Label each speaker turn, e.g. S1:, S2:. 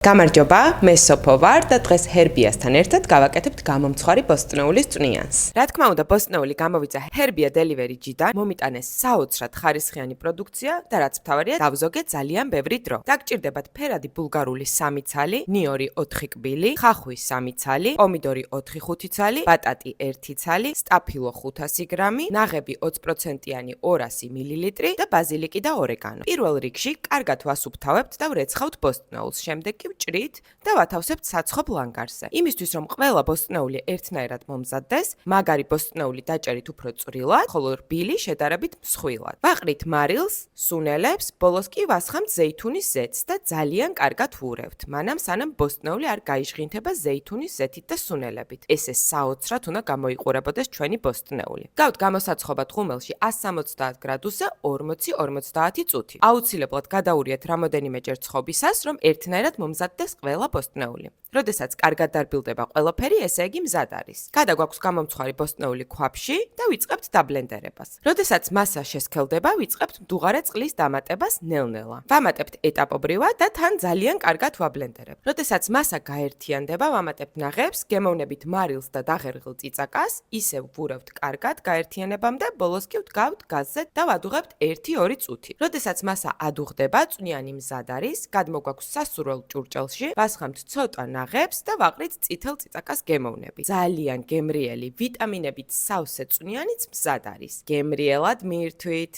S1: გამარჯობა, მე სოფო ვარ და დღეს ჰერბიასთან ერთად გავაკეთებთ გამომცხვარი ბოსტნეულის წვნიანს. რა თქმა უნდა, ბოსტნეული გამოვიდა ჰერბია დელივერი ჯიდან, მომიტანეს საოცრად ხარისხიანი პროდუქცია და რაც მთავარია, დავზოგეთ ძალიან ბევრი დრო. დაგჭირდებათ ფერადი ბულგარული 3 ცალი, ნიორი 4 კბილი, ხახვი 3 ცალი, პომიდორი 4-5 ცალი, ბატატი 1 ცალი, სტაფილო 500 გრამი, ნაღები 20%-იანი 200 მილილიტრი და ბაზილიკი და ორეგანო. პირველ რიგში კარგად ვასუფთავებთ და ვრეცხავთ ბოსტნეულს, შემდეგ ჭრით და ვათავსებთ საცხობ ლანგარზე. იმისთვის რომ ყველა ბოსტნეული ერთნაირად მომზადდეს, მაგარი ბოსტნეული დაჭერით უფრო წვრილად, ხოლო რბილი შედარებით მსხვილად. ვაყრით მარილს, სუნელებს, ბოლოს კი ვასხამთ ზეითუნის ზეთს და ძალიან კარგად ვურევთ, მანამ სანამ ბოსტნეული არ გაიჟღინთება ზეითუნის ზეთით და სუნელებით. ესე საოცრად უნდა გამოიყურებოდეს ჩვენი ბოსტნეული. გავთ გამოსაცხობად ღუმელში 170 გრადუსზე 40-50 წუთი. აუცილებლად გადაურიეთ რამოდენიმეჯერ ცხობისას, რომ ერთნაირად მომზადდეს ყველა ბოსტნეული. როდესაც კარგად დარბილდება ყველაფერი, ესე იგი მზად არის. გადაგვაქვს გამომცხვარი ბოსტნეული ქვაფში და ვიწყებთ დაბლენდერებას. როდესაც მასა შესქელდება, ვიწყებთ მდუღარე წყლის დამატებას ნელ-ნელა. ვამატებთ ეტაპობრივად და თან ძალიან კარგად ვაბლენდერებთ. როდესაც მასა გაერთიანდება, ვამატებთ ნაღებს, გემოვნებით მარილს და დაღერღილ წიწაკას, ისევ ვურევთ კარგად გაერთიანებამდე, ბოლოს კი ვდგავთ გაზზე და ვადუღებთ 1-2 წუთი. როდესაც მასა ადუღდება, წვნიანი მზად არის, გადმოგვაქვს სასურველ ჭურჭელში, ვასხამთ ცოტა ნაღებს და ვაყრით წითელ წიწაკას გემოვნები. ძალიან გემრიელი, ვიტამინებით სავსე წვნიანიც მზად არის. გემრიელად მიირთვით!